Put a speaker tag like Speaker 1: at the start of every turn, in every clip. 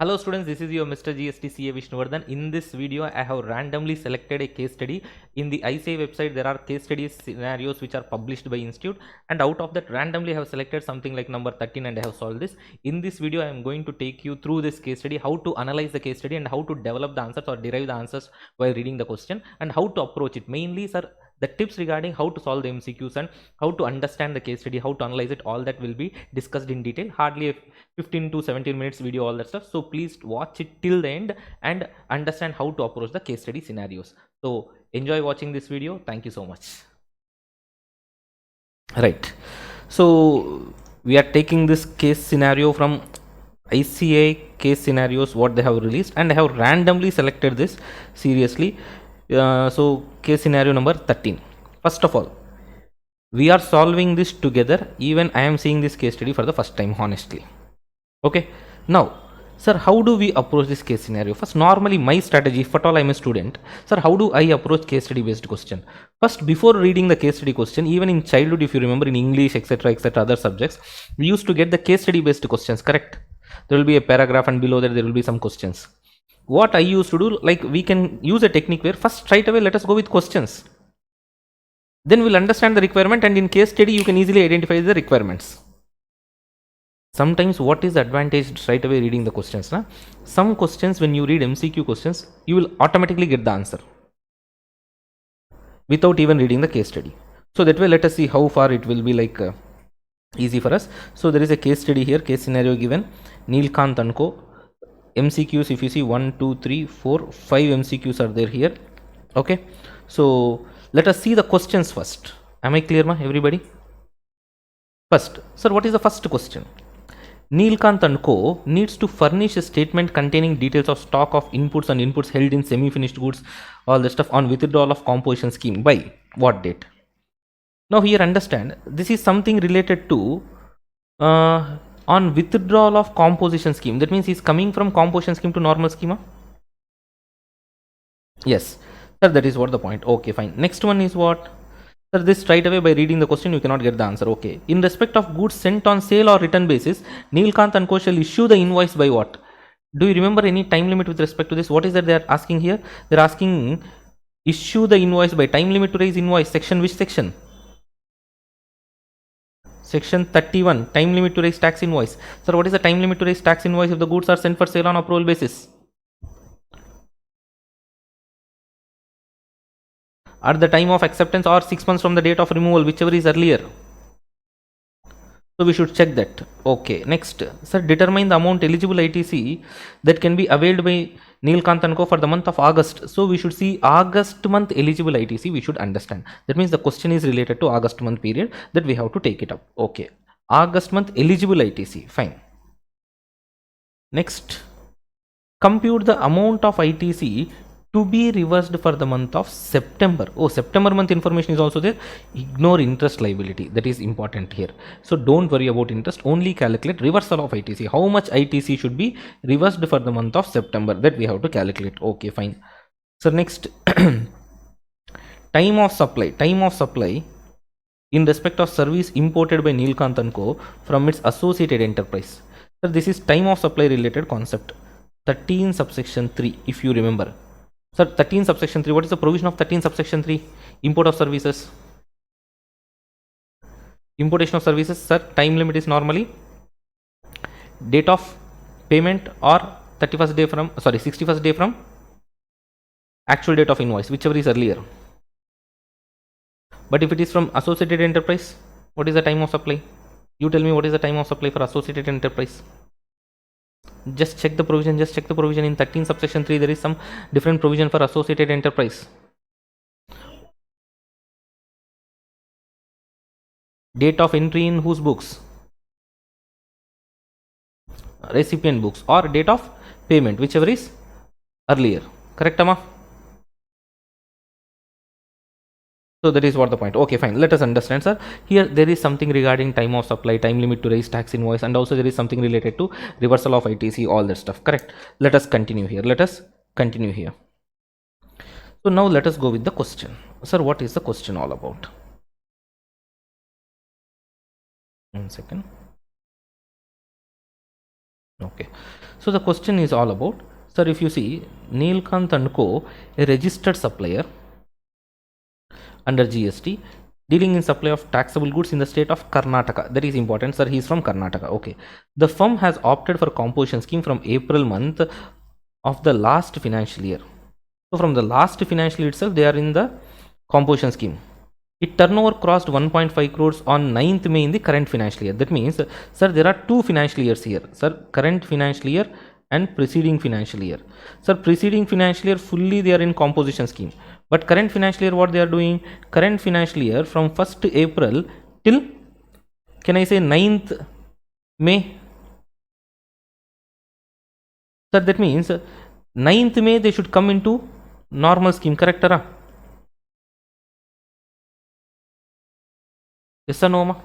Speaker 1: Hello students, this is your Mr. GST CA Vishnuvardhan. In this video, I have randomly selected a case study. In the ICA website, there are case studies scenarios which are published by institute, and out of that randomly I have selected something like number 13 and I have solved this. In this video, I am going to take you through this case study, how to analyze the case study and how to develop the answers or derive the answers while reading the question and how to approach it. Mainly, sir, the tips regarding how to solve the MCQs and how to understand the case study, how to analyze it, all that will be discussed in detail. Hardly a 15 to 17 minutes video, all that stuff. So please watch it till the end and understand how to approach the case study scenarios. So enjoy watching this video. Thank you so much. Right. So we are taking this case scenario from ICA case scenarios what they have released, and I have randomly selected this seriously. So case scenario number 13. First of all, we are solving this together. Even I am seeing this case study for the first time, honestly. Okay, now sir, how do we approach this case scenario? First, normally my strategy, if at all I'm a student, sir, how do I approach case study based question? First, before reading the case study question, even in childhood, if you remember, in English, etc., other subjects, we used to get the case study based questions, correct? There will be a paragraph and below that there will be some questions. What I used to do, like, we can use a technique where first straight away let us go with questions, then we'll understand the requirement, and in case study you can easily identify the requirements. Sometimes what is the advantage straight away reading the questions? Some questions, when you read MCQ questions, you will automatically get the answer without even reading the case study. So that way, let us see how far it will be like easy for us. So there is a case study here, case scenario given, Neelkant and Co. MCQs, if you see 1, 2, 3, 4, 5 MCQs are there here. Okay, so let us see the questions first. Am I clear, everybody? First, sir, what is the first question? Neelkant and Co. needs to furnish a statement containing details of stock of inputs and inputs held in semi-finished goods, all the stuff, on withdrawal of composition scheme by what date? Now here understand, this is something related to on withdrawal of composition scheme. That means he's coming from composition scheme to normal schema. Yes, sir, that is what the point. Okay, fine. Next one is what? Sir, this straight away by reading the question you cannot get the answer. Okay. In respect of goods sent on sale or return basis, Neelkant and Co. shall issue the invoice by what? Do you remember any time limit with respect to this? What is that they are asking here? They are asking issue the invoice by time limit to raise invoice. Section, which section? Section 31, time limit to raise tax invoice. Sir, what is the time limit to raise tax invoice if the goods are sent for sale on approval basis? At the time of acceptance or 6 months from the date of removal, whichever is earlier. So we should check that. Okay, next, sir, determine the amount eligible ITC that can be availed by Neelkant and Co. for the month of August. So we should see August month eligible ITC, we should understand. That means the question is related to August month period, that we have to take it up. Okay, August month eligible ITC, fine. Next, compute the amount of ITC to be reversed for the month of September. Oh, September month information is also there. Ignore interest liability. That is important here. So don't worry about interest. Only calculate reversal of ITC. How much ITC should be reversed for the month of September? That we have to calculate. Okay, fine. So next, time of supply. Time of supply in respect of service imported by Neelkant and Co. from its associated enterprise. So this is time of supply related concept. 13 subsection 3, if you remember. Sir, 13 subsection 3, what is the provision of 13 subsection 3? Import of services. Importation of services, sir, time limit is normally date of payment or 31st day from, 61st day from actual date of invoice, whichever is earlier. But if it is from associated enterprise, what is the time of supply? You tell me what is the time of supply for associated enterprise. Just check the provision, in 13 subsection 3 there is some different provision for associated enterprise. Date of entry in whose books? Recipient books, or date of payment, whichever is earlier. Correct, Amma? So that is what the point. Okay, fine. Let us understand, sir. Here there is something regarding time of supply, time limit to raise tax invoice, and also there is something related to reversal of ITC, all that stuff. Correct. Let us continue here. So now let us go with the question. Sir, what is the question all about? 1 second. Okay. So the question is all about, sir, if you see Neelkant and Co, a registered supplier under GST, dealing in supply of taxable goods in the state of Karnataka. That is important, sir. He is from Karnataka. Okay. The firm has opted for composition scheme from April month of the last financial year. So from the last financial year itself, they are in the composition scheme. It turnover crossed 1.5 crores on 9th May in the current financial year. That means, sir, there are two financial years here. Sir, current financial year and preceding financial year. Sir, preceding financial year fully they are in composition scheme. But current financial year, what they are doing? Current financial year from 1st April till, can I say, 9th May? Sir, that means 9th May they should come into normal scheme, correct? Yes or no, ma?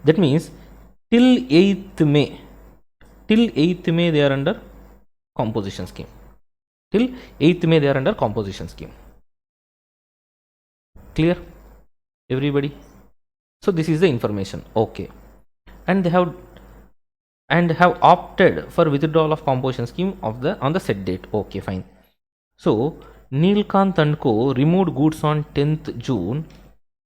Speaker 1: That means till 8th May, till 8th May they are under composition scheme. Till 8th May they are under composition scheme. Clear? Everybody? So this is the information. Okay. And they have opted for withdrawal of composition scheme of the on the set date. Okay, fine. So Neelkant and Co removed goods on 10th June.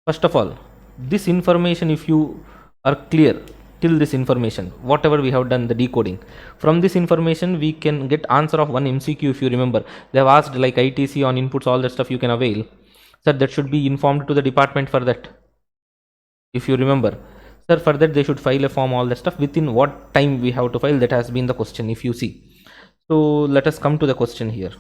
Speaker 1: First of all, this information, if you are clear till this information, whatever we have done the decoding, from this information we can get answer of one MCQ. If you remember, they have asked like ITC on inputs, all that stuff you can avail. Sir, that should be informed to the department for that. If you remember, sir, for that they should file a form, all that stuff. Within what time we have to file, that has been the question, if you see. So let us come to the question here.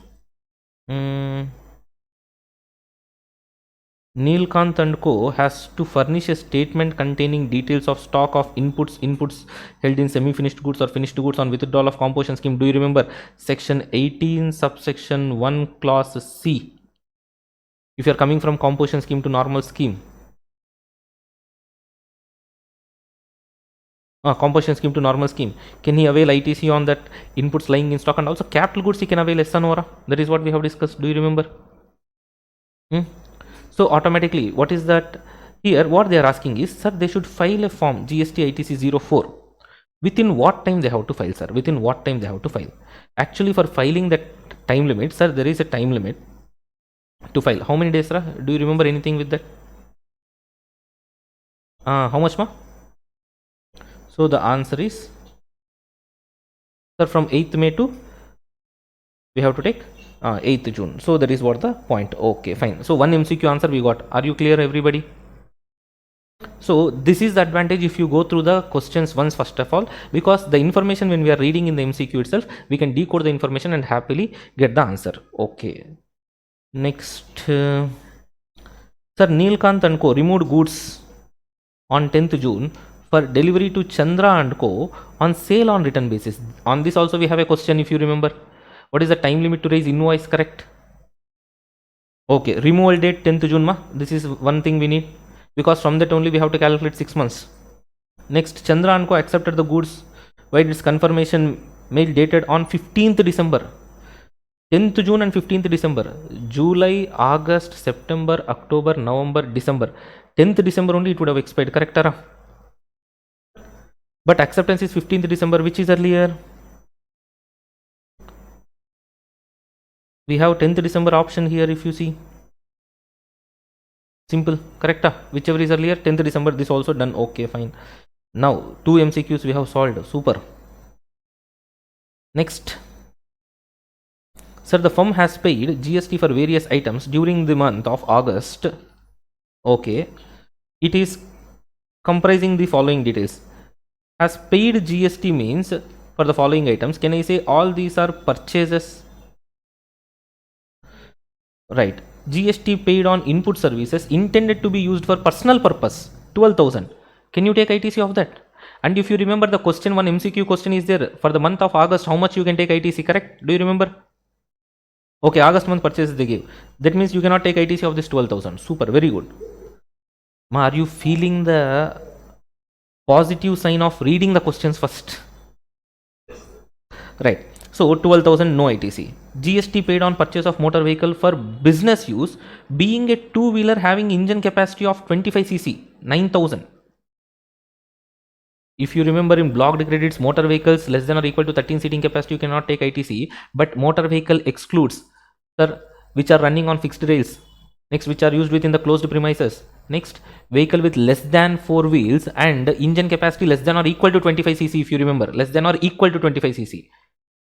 Speaker 1: Neelkant and Co has to furnish a statement containing details of stock of inputs held in semi-finished goods or finished goods on withdrawal of composition scheme. Do you remember section 18 subsection 1 clause C? If you are coming from composition scheme to normal scheme, composition scheme to normal scheme, can he avail ITC on that inputs lying in stock? And also capital goods he can avail S and ORA. That is what we have discussed. Do you remember? So automatically, what is that? Here what they are asking is, sir, they should file a form GST ITC 04. Within what time they have to file, sir? Within what time they have to file? Actually, for filing that time limit, sir, there is a time limit to file. How many days, sir? Do you remember anything with that? How much, ma? So the answer is, sir, from 8th May to, we have to take 8th June. So that is what the point. Okay, fine. So one MCQ answer we got. Are you clear, everybody? So this is the advantage if you go through the questions once, first of all, because the information when we are reading in the MCQ itself, we can decode the information and happily get the answer. Okay. Next, sir, Neelkant and Co removed goods on 10th June for delivery to Chandra and Co on sale on return basis. On this also we have a question, if you remember. What is the time limit to raise invoice, correct? Okay, removal date 10th June, ma. This is one thing we need, because from that only we have to calculate 6 months. Next, Chandra and Co accepted the goods while its confirmation mail dated on 15th December. 10th June and 15th December. July, August, September, October, November, December. 10th December only it would have expired, correct, Tara? But acceptance is 15th December, which is earlier. We have 10th December option here, if you see. Simple, correct? Whichever is earlier, 10th December, this also done. Okay, fine. Now, 2 MCQs we have solved. Super. Next. Sir, the firm has paid GST for various items during the month of August. Okay. It is comprising the following details. Has paid GST means for the following items. Can I say all these are purchases? Right. GST paid on input services intended to be used for personal purpose, 12,000. Can you take ITC of that? And if you remember the question, one MCQ question is there for the month of August, how much you can take ITC, correct? Do you remember? Okay, August month purchases they gave. That means you cannot take ITC of this 12,000. Super, very good. Ma, are you feeling the positive sign of reading the questions first? Right. So 12,000 no ITC. GST paid on purchase of motor vehicle for business use, being a two-wheeler having engine capacity of 25 cc, 9,000. If you remember in blocked credits, motor vehicles less than or equal to 13 seating capacity, you cannot take ITC, but motor vehicle excludes, sir, which are running on fixed rails, next which are used within the closed premises, next vehicle with less than 4 wheels and engine capacity less than or equal to 25 cc. If you remember, less than or equal to 25 cc,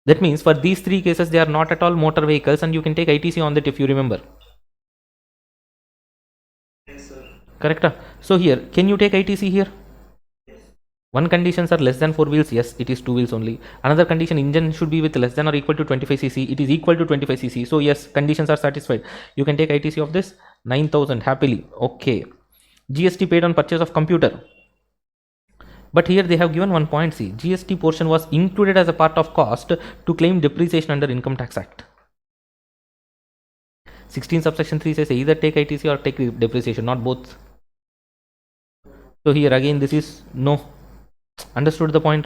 Speaker 1: that means for these three cases they are not at all motor vehicles and you can take ITC on that if you remember.
Speaker 2: Yes, sir.
Speaker 1: Correct? So here, can you take ITC here? One conditions are less than 4 wheels, yes, it is 2 wheels only. Another condition, engine should be with less than or equal to 25 cc, it is equal to 25 cc. So yes, conditions are satisfied, you can take ITC of this 9,000 happily. Okay, GST paid on purchase of computer, but here they have given one point. See, GST portion was included as a part of cost to claim depreciation under Income Tax Act. 16 subsection 3 says either take ITC or take depreciation, not both. So here again this is no. Understood the point?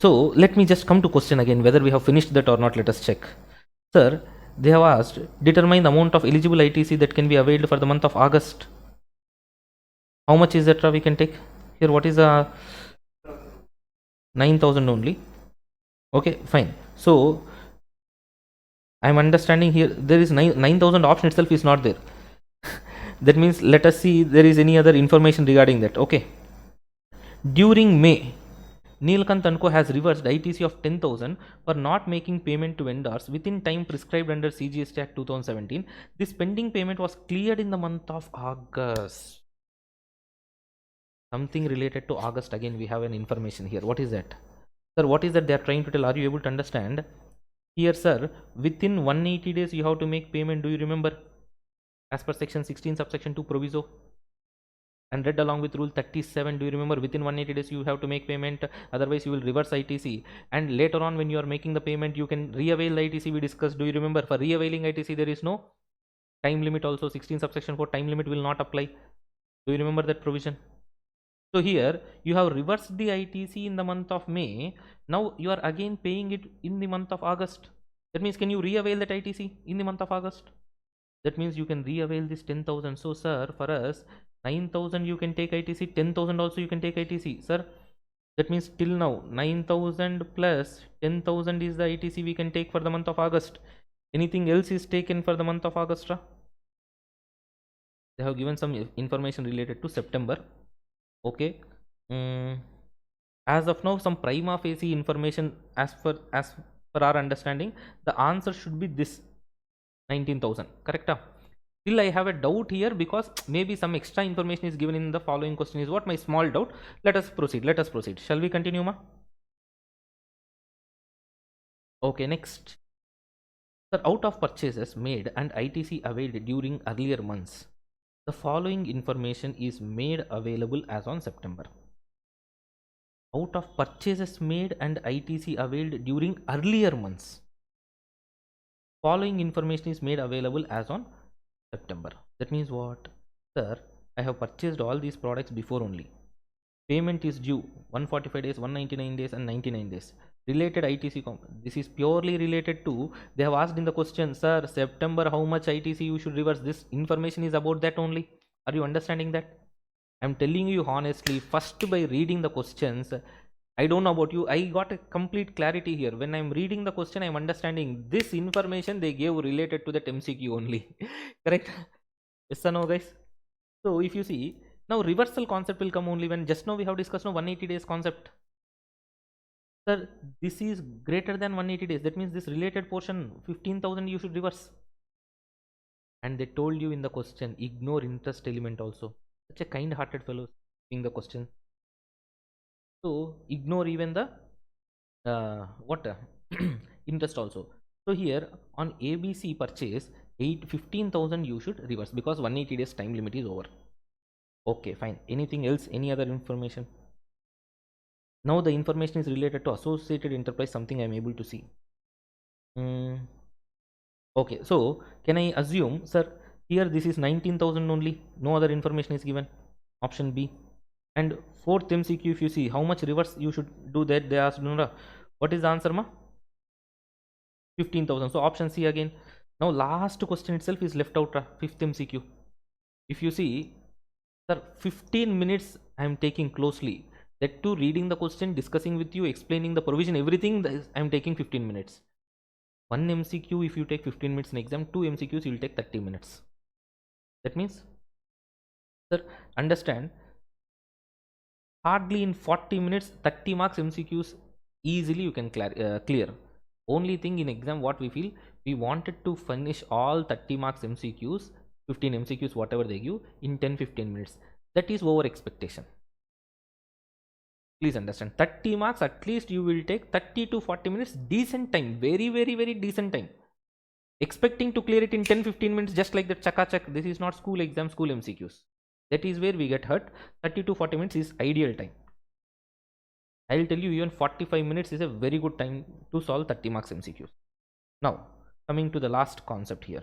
Speaker 1: So let me just come to question again, whether we have finished that or not. Let us check. Sir, they have asked determine the amount of eligible ITC that can be availed for the month of August. How much is that we can take here? What is the 9,000 only? Okay, fine. So I am understanding here there is 9,000 option itself is not there. That means let us see there is any other information regarding that. Okay, during May, Neelkant & Co has reversed ITC of 10,000 for not making payment to vendors within time prescribed under CGST Act 2017. This pending payment was cleared in the month of August. Something related to August, again we have an information here. What is that? Sir, what is that they are trying to tell? Are you able to understand? Here, sir, within 180 days you have to make payment. Do you remember? As per section 16 subsection 2 proviso, and read along with rule 37. Do you remember? Within 180 days you have to make payment, otherwise you will reverse ITC, and later on when you are making the payment you can reavail the ITC we discussed. Do you remember? For reavailing ITC there is no time limit also. 16 subsection 4 time limit will not apply. Do you remember that provision? So here you have reversed the ITC in the month of May. Now you are again paying it in the month of August. That means can you reavail that ITC in the month of August? That means you can reavail this 10,000. So sir, for us 9,000 you can take ITC, 10,000 also you can take ITC, sir. That means till now 9,000 plus 10,000 is the ITC we can take for the month of August. Anything else is taken for the month of August? They have given some information related to September. Okay. As of now, some prima facie information as per our understanding, the answer should be this 19,000. Correct? Still I have a doubt here because maybe some extra information is given in the following question is what my small doubt. Let us proceed. Shall we continue, ma? Okay, next. Sir, out of purchases made and ITC availed during earlier months, the following information is made available as on September. Out of purchases made and ITC availed during earlier months, following information is made available as on September. That means what? Sir, I have purchased all these products before only. Payment is due 145 days, 199 days and 99 days. Related ITC, this is purely related to, they have asked in the question, sir, September how much ITC you should reverse. This information is about that only. Are you understanding that? I'm telling you honestly, first by reading the questions, I don't know about you, I got a complete clarity here. When I'm reading the question, I'm understanding this information they gave related to that MCQ only. Correct? Yes or no, guys? So if you see, now reversal concept will come only when just now we have discussed 180 days concept. Sir, this is greater than 180 days. That means this related portion 15,000 you should reverse. And they told you in the question, ignore interest element also. Such a kind-hearted fellow in the question. So ignore even the interest also. So here on ABC purchase 15,000 you should reverse because 180 days time limit is over. Okay, fine. Anything else? Any other information? Now the information is related to associated enterprise, something I am able to see. Okay, so can I assume, sir, here this is 19,000 only, no other information is given. Option B. And fourth MCQ, if you see how much reverse you should do that, they asked, what is the answer, ma? 15,000. So option C again. Now last question itself is left out, fifth MCQ. If you see, Sir, 15 minutes I am taking closely. That too, reading the question, discussing with you, explaining the provision, everything I am taking 15 minutes. One MCQ, if you take 15 minutes in exam, two MCQs, you will take 30 minutes. That means, sir, understand, hardly in 40 minutes, 30 marks MCQs easily you can clear. Only thing in exam, what we feel, we wanted to finish all 30 marks MCQs, 15 MCQs, whatever they give, in 10-15 minutes. That is over expectation. Please understand, 30 marks at least you will take 30 to 40 minutes, decent time, very, very, very decent time. Expecting to clear it in 10-15 minutes just like that, chaka chak. This is not school exam, school MCQs. That is where we get hurt. 30 to 40 minutes is ideal time. I will tell you, even 45 minutes is a very good time to solve 30 marks MCQs. Now, coming to the last concept here.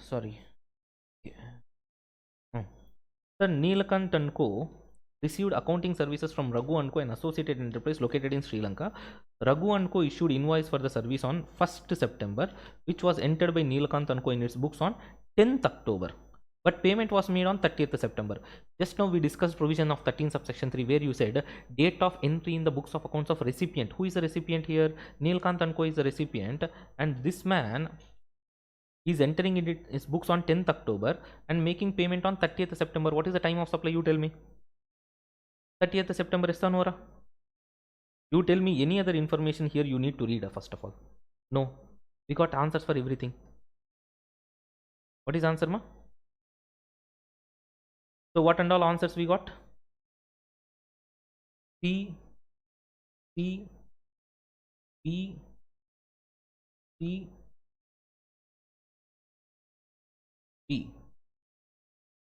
Speaker 1: Sorry. The Neelakant & Co. received accounting services from Raghu & Co., an associated enterprise located in Sri Lanka. Raghu & Co. issued invoice for the service on 1st September, which was entered by Neelakant & Co. in its books on 10th October. But payment was made on 30th September. Just now we discussed provision of 13 subsection 3, where you said date of entry in the books of accounts of recipient. Who is the recipient here? Neelakant & Co. is the recipient, and this man is entering in his books on 10th October and making payment on 30th September. What is the time of supply? You tell me. 30th September is Nora. You tell me any other information here you need to read first of all. No. We got answers for everything. What is answer, ma? So what and all answers we got? C, C, B, C, B.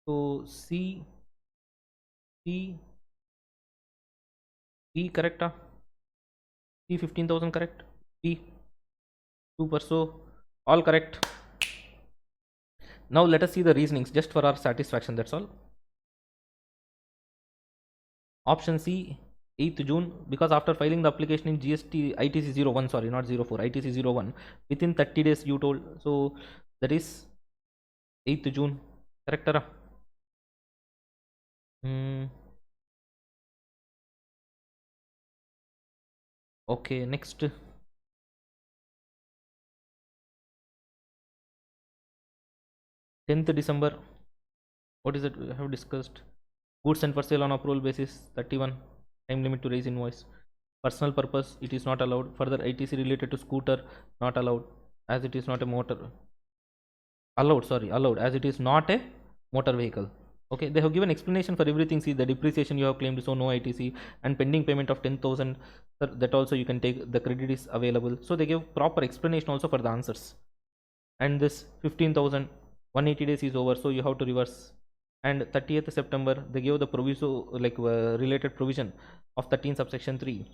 Speaker 1: So C, C, B correct? C 15,000 correct? B. Super. So all correct. Now let us see the reasonings just for our satisfaction. That's all. Option C, 8th June, because after filing the application in GST ITC 01, sorry, not 04, ITC 01, within 30 days you told. So that is 8th June. Correct? Okay, next. 10th December. What is it we have discussed? Goods and for sale on approval basis 31. Time limit to raise invoice. Personal purpose, it is not allowed. Further, ITC related to scooter, not allowed, as it is not a motor. Allowed, sorry, allowed, as it is not a motor vehicle. Okay, they have given explanation for everything. See, the depreciation you have claimed, so no ITC, and pending payment of 10,000, that also you can take. The credit is available. So they give proper explanation also for the answers. And this 15,000, 180 days is over, so you have to reverse. And 30th September, they gave the proviso, like related provision of 13 subsection 3,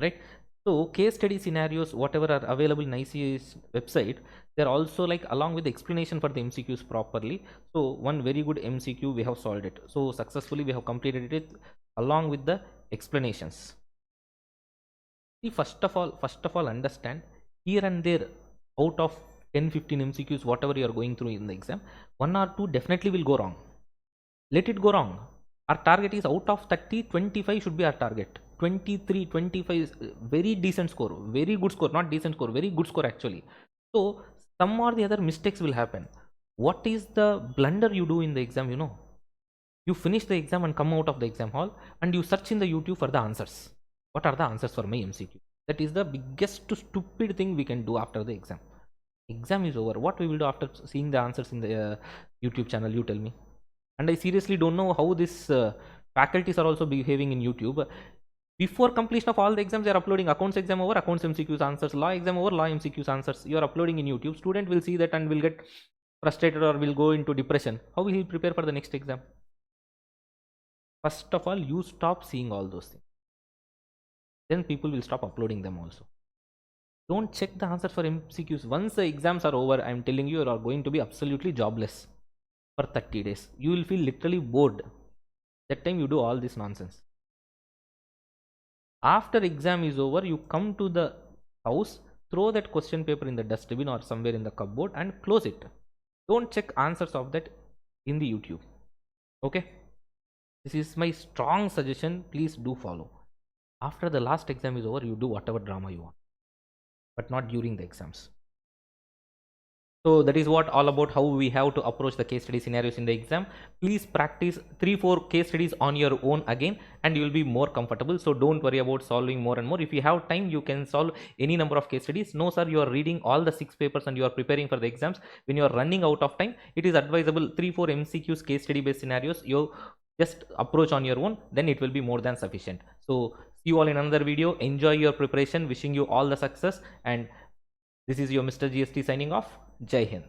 Speaker 1: right? So case study scenarios, whatever are available in ICA's website, they're also like along with the explanation for the MCQs properly. So one very good MCQ, we have solved it. So successfully we have completed it along with the explanations. See, first of all, understand, here and there, out of 10-15 MCQs, whatever you are going through in the exam, 1 or 2 definitely will go wrong. Let it go wrong. Our target is out of 30, 25 should be our target. 23, 25 is very decent score, very good score, not decent score, very good score actually. So some or the other mistakes will happen. What is the blunder you do in the exam? You finish the exam and come out of the exam hall and you search in the YouTube for the answers. What are the answers for my MCQ? That is the biggest stupid thing we can do after the exam. Exam is over. What we will do after seeing the answers in the YouTube channel? You tell me. And I seriously don't know how this faculties are also behaving in YouTube. Before completion of all the exams, they are uploading accounts exam over, accounts MCQs answers, law exam over, law MCQs answers. You are uploading in YouTube. Student will see that and will get frustrated or will go into depression. How will he prepare for the next exam? First of all, you stop seeing all those things. Then people will stop uploading them also. Don't check the answers for MCQs. Once the exams are over, I am telling you, you are going to be absolutely jobless for 30 days. You will feel literally bored. That time you do all this nonsense. After exam is over, you come to the house, throw that question paper in the dustbin or somewhere in the cupboard and close it. Don't check answers of that in the YouTube. Okay, this is my strong suggestion. Please do follow. After the last exam is over, you do whatever drama you want, but not during the exams. So that is what all about how we have to approach the case study scenarios in the exam. Please practice 3-4 case studies on your own again and you will be more comfortable. So don't worry about solving more and more. If you have time, you can solve any number of case studies. No sir, you are reading all the 6 papers and you are preparing for the exams. When you are running out of time, it is advisable 3-4 MCQs case study based scenarios you just approach on your own, then it will be more than sufficient. So see you all in another video. Enjoy your preparation. Wishing you all the success, and this is your Mr. GST signing off. Jai Hind.